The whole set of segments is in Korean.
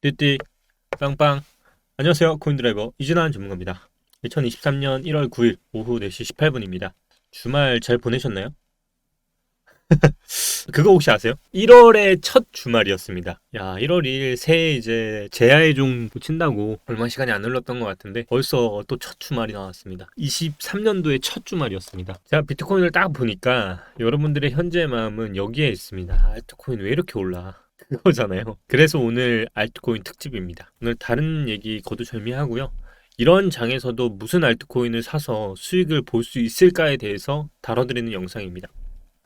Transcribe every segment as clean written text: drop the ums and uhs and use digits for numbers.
띠띠 빵빵. 안녕하세요, 코인드라이버 이진환 전문가입니다. 2023년 1월 9일 오후 4시 18분입니다. 주말 잘 보내셨나요? 그거 혹시 아세요? 1월의 첫 주말이었습니다. 야, 1월 2일 새해 이제 제야의 종 친다고 얼마 시간이 안 흘렀던 것 같은데 벌써 또 첫 주말이 나왔습니다. 23년도의 첫 주말이었습니다. 제가 비트코인을 딱 보니까 여러분들의 현재 마음은 여기에 있습니다. 알트코인 왜 이렇게 올라? 그거잖아요. 그래서 오늘 알트코인 특집입니다. 오늘 다른 얘기 거두절미하고요. 이런 장에서도 무슨 알트코인을 사서 수익을 볼 수 있을까에 대해서 다뤄드리는 영상입니다.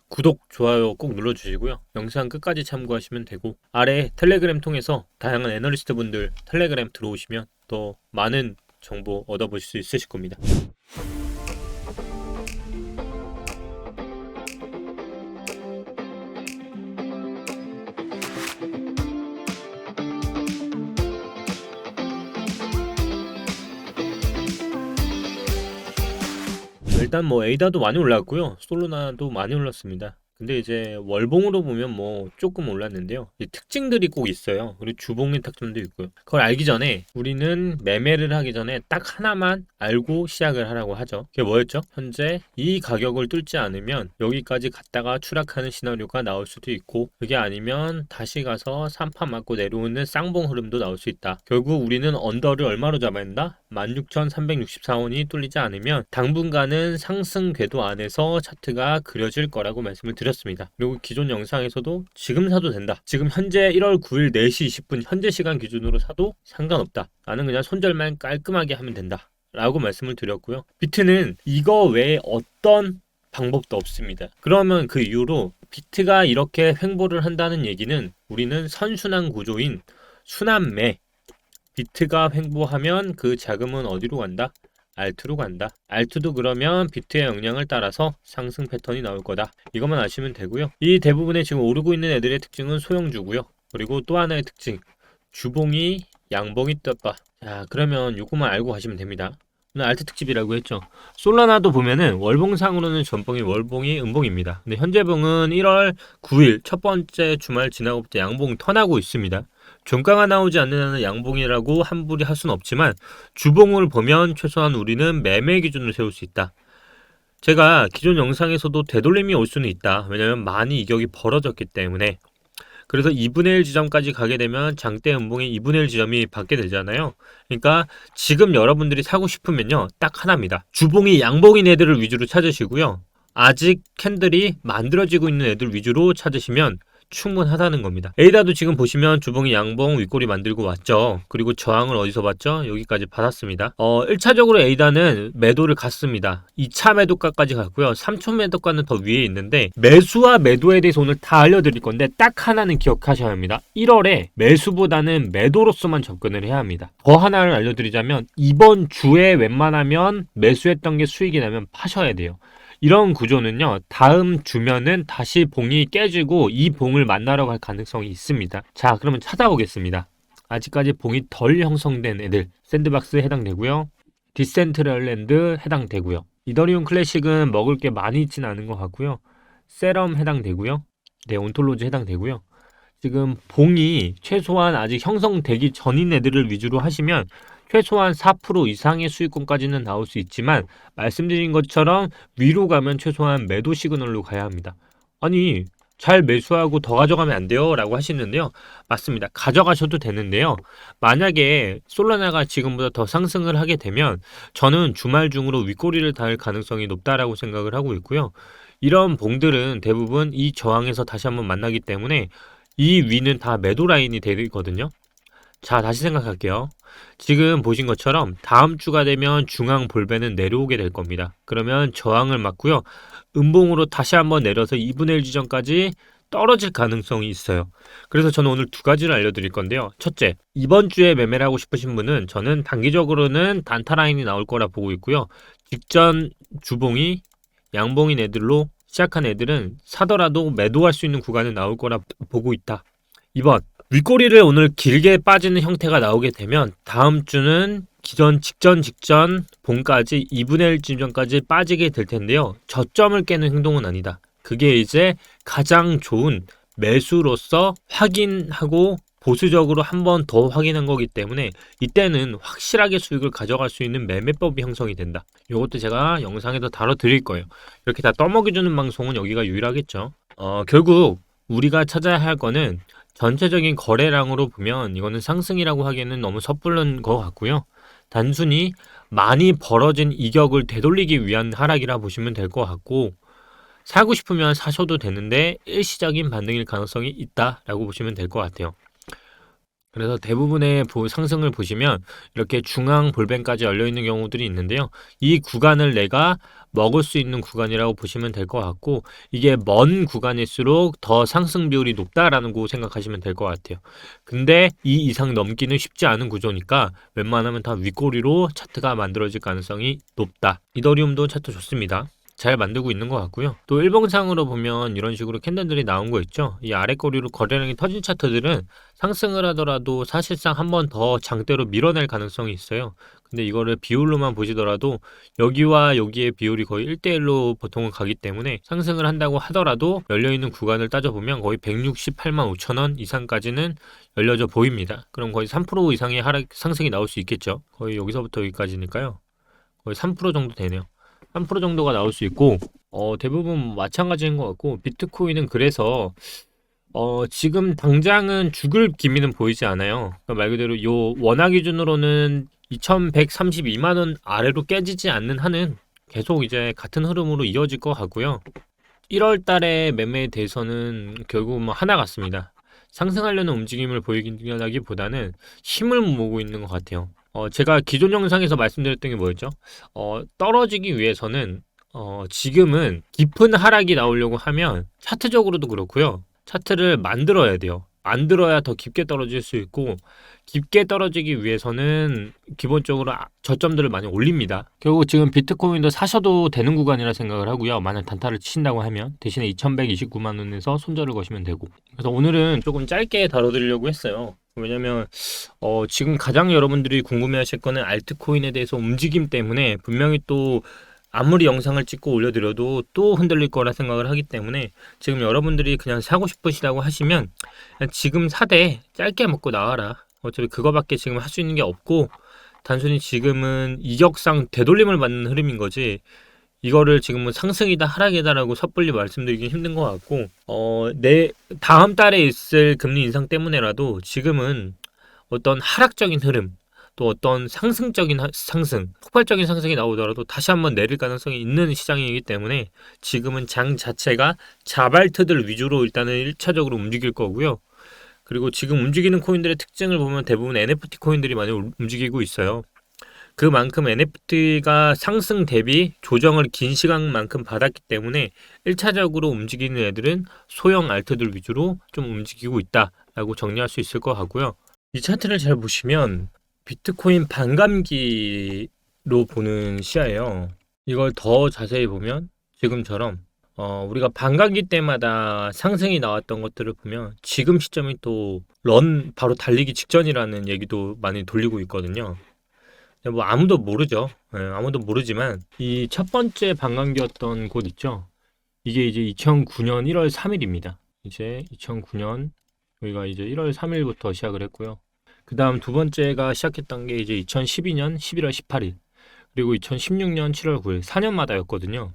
구독, 좋아요 꼭 눌러주시고요. 영상 끝까지 참고하시면 되고 아래 텔레그램 통해서 다양한 애널리스트 분들 텔레그램 들어오시면 더 많은 정보 얻어보실 수 있으실 겁니다. 일단 뭐 에이다도 많이 올랐고요. 솔로나도 많이 올랐습니다. 근데 이제 월봉으로 보면 뭐 조금 올랐는데요. 이 특징들이 꼭 있어요. 그리고 주봉의 특징도 있고요. 그걸 알기 전에 우리는 매매를 하기 전에 딱 하나만 알고 시작을 하라고 하죠. 그게 뭐였죠? 현재 이 가격을 뚫지 않으면 여기까지 갔다가 추락하는 시나리오가 나올 수도 있고, 그게 아니면 다시 가서 3파 맞고 내려오는 쌍봉 흐름도 나올 수 있다. 결국 우리는 언더를 얼마로 잡아야 한다? 16,364원이 뚫리지 않으면 당분간은 상승 궤도 안에서 차트가 그려질 거라고 말씀을 드렸습니다. 그리고 기존 영상에서도 지금 사도 된다, 지금 현재 1월 9일 4시 20분 현재 시간 기준으로 사도 상관없다, 나는 그냥 손절만 깔끔하게 하면 된다 라고 말씀을 드렸고요. 비트는 이거 외에 어떤 방법도 없습니다. 그러면 그 이후로 비트가 이렇게 횡보를 한다는 얘기는 우리는 선순환 구조인 순환매, 비트가 횡보하면 그 자금은 어디로 간다? 알트로 간다. 알트도 그러면 비트의 영향을 따라서 상승 패턴이 나올 거다. 이것만 아시면 되고요. 이 대부분의 지금 오르고 있는 애들의 특징은 소형주고요. 그리고 또 하나의 특징, 주봉이 양봉이 떴다. 자, 그러면 요것만 알고 가시면 됩니다. 오늘 알트 특집이라고 했죠. 솔라나도 보면은 월봉상으로는 전봉이 월봉이 음봉입니다. 근데 현재봉은 1월 9일 첫 번째 주말 지나고부터 양봉 턴하고 있습니다. 종가가 나오지 않는 한은 양봉이라고 함부로 할 수는 없지만 주봉을 보면 최소한 우리는 매매 기준을 세울 수 있다. 제가 기존 영상에서도 되돌림이 올 수는 있다. 왜냐면 많이 이격이 벌어졌기 때문에. 그래서 2분의 1 지점까지 가게 되면 장대 음봉의 2분의 1 지점이 받게 되잖아요. 그러니까 지금 여러분들이 사고 싶으면요, 딱 하나입니다. 주봉이 양봉인 애들을 위주로 찾으시고요. 아직 캔들이 만들어지고 있는 애들 위주로 찾으시면 충분하다는 겁니다. 에이다도 지금 보시면 주봉이 양봉 윗꼬리 만들고 왔죠. 그리고 저항을 어디서 봤죠? 여기까지 받았습니다. 1차적으로 에이다는 매도를 갔습니다. 2차 매도가까지 갔고요. 3초 매도가는 더 위에 있는데 매수와 매도에 대해서 오늘 다 알려드릴 건데 딱 하나는 기억하셔야 합니다. 1월에 매수보다는 매도로서만 접근을 해야 합니다. 더 하나를 알려드리자면 이번 주에 웬만하면 매수했던 게 수익이 나면 파셔야 돼요. 이런 구조는요, 다음 주면은 다시 봉이 깨지고 이 봉을 만나러 갈 가능성이 있습니다. 자, 그러면 찾아보겠습니다. 아직까지 봉이 덜 형성된 애들, 샌드박스 해당되고요. 디센트럴랜드 해당되고요. 이더리움 클래식은 먹을 게 많이 있지는 않은 것 같고요. 세럼 해당되고요. 네, 온톨로지 해당되고요. 지금 봉이 최소한 아직 형성되기 전인 애들을 위주로 하시면 최소한 4% 이상의 수익권까지는 나올 수 있지만, 말씀드린 것처럼 위로 가면 최소한 매도 시그널로 가야 합니다. 아니, 잘 매수하고 더 가져가면 안 돼요? 라고 하시는데요. 맞습니다. 가져가셔도 되는데요. 만약에 솔라나가 지금보다 더 상승을 하게 되면 저는 주말 중으로 윗꼬리를 닿을 가능성이 높다라고 생각을 하고 있고요. 이런 봉들은 대부분 이 저항에서 다시 한번 만나기 때문에 이 위는 다 매도 라인이 되거든요. 자, 다시 생각할게요. 지금 보신 것처럼 다음 주가 되면 중앙 볼배는 내려오게 될 겁니다. 그러면 저항을 맞고요. 음봉으로 다시 한번 내려서 2분의 1 지점까지 떨어질 가능성이 있어요. 그래서 저는 오늘 두 가지를 알려드릴 건데요. 첫째, 이번 주에 매매를 하고 싶으신 분은 저는 단기적으로는 단타 라인이 나올 거라 보고 있고요. 직전 주봉이 양봉인 애들로 시작한 애들은 사더라도 매도할 수 있는 구간은 나올 거라 보고 있다. 2번, 윗꼬리를 오늘 길게 빠지는 형태가 나오게 되면 다음 주는 직전 봉까지 2분의 1 지점까지 빠지게 될 텐데요. 저점을 깨는 행동은 아니다. 그게 이제 가장 좋은 매수로서 확인하고 보수적으로 한 번 더 확인한 거기 때문에 이때는 확실하게 수익을 가져갈 수 있는 매매법이 형성이 된다. 이것도 제가 영상에서 다뤄드릴 거예요. 이렇게 다 떠먹여주는 방송은 여기가 유일하겠죠. 결국 우리가 찾아야 할 거는 전체적인 거래량으로 보면 이거는 상승이라고 하기에는 너무 섣부른 것 같고요. 단순히 많이 벌어진 이격을 되돌리기 위한 하락이라 보시면 될 것 같고, 사고 싶으면 사셔도 되는데 일시적인 반등일 가능성이 있다라고 보시면 될 것 같아요. 그래서 대부분의 상승을 보시면 이렇게 중앙 볼펜까지 열려 있는 경우들이 있는데요. 이 구간을 내가 먹을 수 있는 구간이라고 보시면 될 것 같고, 이게 먼 구간일수록 더 상승 비율이 높다라는 거 생각하시면 될 것 같아요. 근데 이 이상 넘기는 쉽지 않은 구조니까 웬만하면 다 윗꼬리로 차트가 만들어질 가능성이 높다. 이더리움도 차트 좋습니다. 잘 만들고 있는 것 같고요. 또 일봉상으로 보면 이런 식으로 캔들들이 나온 거 있죠. 이 아래꼬리로 거래량이 터진 차트들은 상승을 하더라도 사실상 한 번 더 장대로 밀어낼 가능성이 있어요. 근데 이거를 비율로만 보시더라도 여기와 여기의 비율이 거의 1대1로 보통은 가기 때문에 상승을 한다고 하더라도 열려있는 구간을 따져보면 거의 168만 5천 원 이상까지는 열려져 보입니다. 그럼 거의 3% 이상의 상승이 나올 수 있겠죠. 거의 여기서부터 여기까지니까요. 거의 3% 정도 되네요. 3% 정도가 나올 수 있고, 대부분 마찬가지인 것 같고, 비트코인은 그래서 지금 당장은 죽을 기미는 보이지 않아요. 그러니까 말 그대로 요 원화 기준으로는 2132만 원 아래로 깨지지 않는 한은 계속 이제 같은 흐름으로 이어질 것 같고요. 1월 달에 매매에 대해서는 결국 뭐 하나 같습니다. 상승하려는 움직임을 보이기보다는 힘을 모으고 있는 것 같아요. 제가 기존 영상에서 말씀드렸던 게 뭐였죠? 떨어지기 위해서는 지금은 깊은 하락이 나오려고 하면 차트적으로도 그렇고요. 차트를 만들어야 돼요. 만들어야 더 깊게 떨어질 수 있고, 깊게 떨어지기 위해서는 기본적으로 저점들을 많이 올립니다. 결국 지금 비트코인도 사셔도 되는 구간이라 생각을 하고요. 만약 단타를 치신다고 하면 대신에 2129만 원에서 손절을 거시면 되고. 그래서 오늘은 조금 짧게 다뤄드리려고 했어요. 왜냐면 지금 가장 여러분들이 궁금해하실 거는 알트코인에 대해서 움직임 때문에 분명히 또 아무리 영상을 찍고 올려드려도 또 흔들릴 거라 생각을 하기 때문에 지금 여러분들이 그냥 사고 싶으시다고 하시면 그냥 지금 사되 짧게 먹고 나와라. 어차피 그거밖에 지금 할 수 있는 게 없고, 단순히 지금은 이격상 되돌림을 받는 흐름인 거지 이거를 지금은 상승이다 하락이다라고 섣불리 말씀드리기 힘든 것 같고, 내 다음 달에 있을 금리 인상 때문에라도 지금은 어떤 하락적인 흐름, 또 어떤 상승적인 상승, 폭발적인 상승이 나오더라도 다시 한번 내릴 가능성이 있는 시장이기 때문에 지금은 장 자체가 자발트들 위주로 일단은 1차적으로 움직일 거고요. 그리고 지금 움직이는 코인들의 특징을 보면 대부분 NFT 코인들이 많이 움직이고 있어요. 그만큼 NFT가 상승 대비 조정을 긴 시간만큼 받았기 때문에 1차적으로 움직이는 애들은 소형 알트들 위주로 좀 움직이고 있다라고 정리할 수 있을 것 같고요. 이 차트를 잘 보시면 비트코인 반감기로 보는 시야예요. 이걸 더 자세히 보면 지금처럼 우리가 반감기 때마다 상승이 나왔던 것들을 보면 지금 시점이 또 바로 달리기 직전이라는 얘기도 많이 돌리고 있거든요. 뭐 아무도 모르죠. 아무도 모르지만 이 첫 번째 반감기였던 곳 있죠. 이게 이제 2009년 1월 3일입니다. 이제 2009년 우리가 이제 1월 3일부터 시작을 했고요. 그 다음 두 번째가 시작했던 게 이제 2012년 11월 18일, 그리고 2016년 7월 9일, 4년마다였거든요.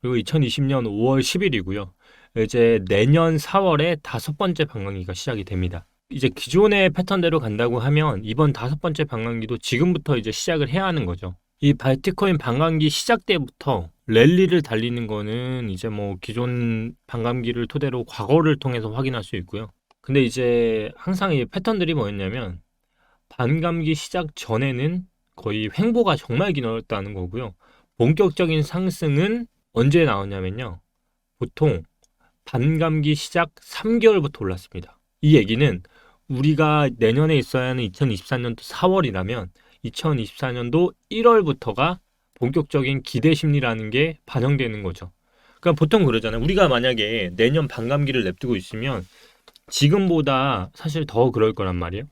그리고 2020년 5월 10일이고요. 이제 내년 4월에 다섯 번째 반감기가 시작이 됩니다. 이제 기존의 패턴대로 간다고 하면 이번 다섯 번째 반감기도 지금부터 이제 시작을 해야 하는 거죠. 이 비트코인 반감기 시작 때부터 랠리를 달리는 거는 이제 뭐 기존 반감기를 토대로 과거를 통해서 확인할 수 있고요. 근데 이제 항상 이 패턴들이 뭐였냐면 반감기 시작 전에는 거의 횡보가 정말 길었다는 거고요. 본격적인 상승은 언제 나오냐면요. 보통 반감기 시작 3개월부터 올랐습니다. 이 얘기는 우리가 내년에 있어야 하는 2024년도 4월이라면 2024년도 1월부터가 본격적인 기대 심리라는 게 반영되는 거죠. 그러니까 보통 그러잖아요. 우리가 만약에 내년 반감기를 냅두고 있으면 지금보다 사실 더 그럴 거란 말이에요.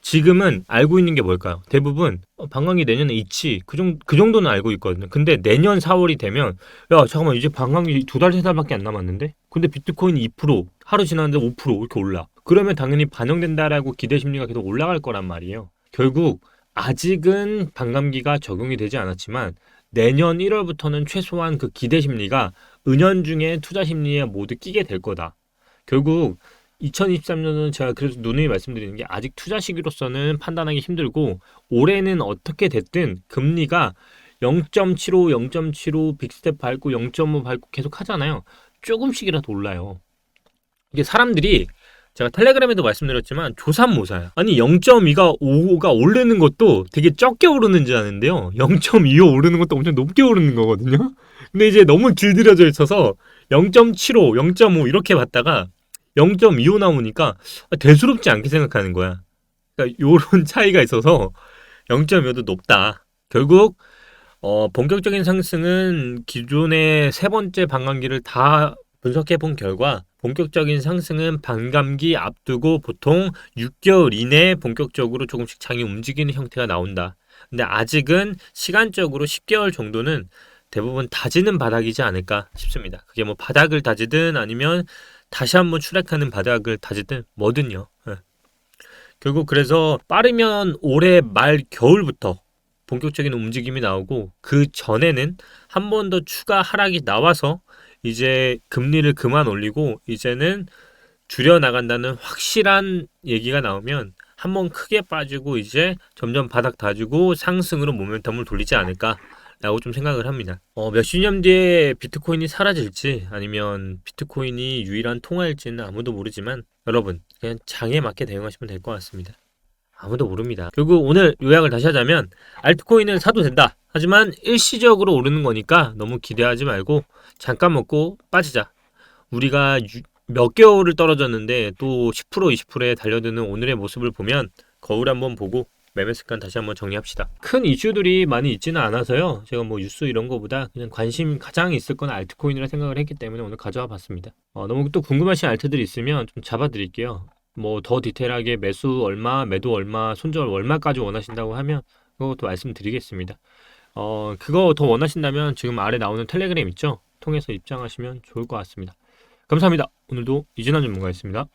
지금은 알고 있는 게 뭘까요? 대부분 반감기 내년에 있지, 그 정도는 알고 있거든요. 근데 내년 4월이 되면 야 잠깐만, 이제 반감기 2달 3달밖에 안 남았는데, 근데 비트코인이 2%, 하루 지났는데 5% 이렇게 올라. 그러면 당연히 반영된다라고 기대 심리가 계속 올라갈 거란 말이에요. 결국 아직은 반감기가 적용이 되지 않았지만 내년 1월부터는 최소한 그 기대 심리가 은연중에 투자 심리에 모두 끼게 될 거다. 결국 2023년은 제가 그래서 누누이 말씀드리는 게 아직 투자 시기로서는 판단하기 힘들고 올해는 어떻게 됐든 금리가 0.75, 0.75 빅스텝 밟고 0.5 밟고 계속 하잖아요. 조금씩이라도 올라요. 이게 사람들이 제가 텔레그램에도 말씀드렸지만 조삼모사야. 아니 0.2가 5가 오르는 것도 되게 적게 오르는 줄 아는데요. 0.25 오르는 것도 엄청 높게 오르는 거거든요. 근데 이제 너무 길들여져 있어서 0.75, 0.5 이렇게 봤다가 0.25 나오니까 대수롭지 않게 생각하는 거야. 그러니까 요런 차이가 있어서 0.25도 높다. 결국 본격적인 상승은 기존의 세 번째 반감기를 다 분석해 본 결과 본격적인 상승은 반감기 앞두고 보통 6개월 이내에 본격적으로 조금씩 장이 움직이는 형태가 나온다. 근데 아직은 시간적으로 10개월 정도는 대부분 다지는 바닥이지 않을까 싶습니다. 그게 뭐 바닥을 다지든 아니면 다시 한번 추락하는 바닥을 다지든 뭐든요. 결국 그래서 빠르면 올해 말 겨울부터 본격적인 움직임이 나오고 그 전에는 한 번 더 추가 하락이 나와서 이제 금리를 그만 올리고 이제는 줄여 나간다는 확실한 얘기가 나오면 한 번 크게 빠지고 이제 점점 바닥 다지고 상승으로 모멘텀을 돌리지 않을까라고 좀 생각을 합니다. 몇십 년 뒤에 비트코인이 사라질지 아니면 비트코인이 유일한 통화일지는 아무도 모르지만 여러분 그냥 장에 맞게 대응하시면 될 것 같습니다. 아무도 모릅니다. 결국 오늘 요약을 다시 하자면 알트코인은 사도 된다. 하지만 일시적으로 오르는 거니까 너무 기대하지 말고 잠깐 먹고 빠지자. 우리가 몇 개월을 떨어졌는데 또 10% 20%에 달려드는 오늘의 모습을 보면 거울 한번 보고 매매 습관 다시 한번 정리합시다. 큰 이슈들이 많이 있지는 않아서요. 제가 뭐 뉴스 이런 거보다 그냥 관심 가장 있을 건 알트코인이라 생각을 했기 때문에 오늘 가져와 봤습니다. 너무 또 궁금하신 알트들이 있으면 좀 잡아드릴게요. 뭐 더 디테일하게 매수 얼마, 매도 얼마, 손절 얼마까지 원하신다고 하면 그것도 말씀드리겠습니다. 그거 더 원하신다면 지금 아래 나오는 텔레그램 있죠? 통해서 입장하시면 좋을 것 같습니다. 감사합니다. 오늘도 이진환 전문가였습니다.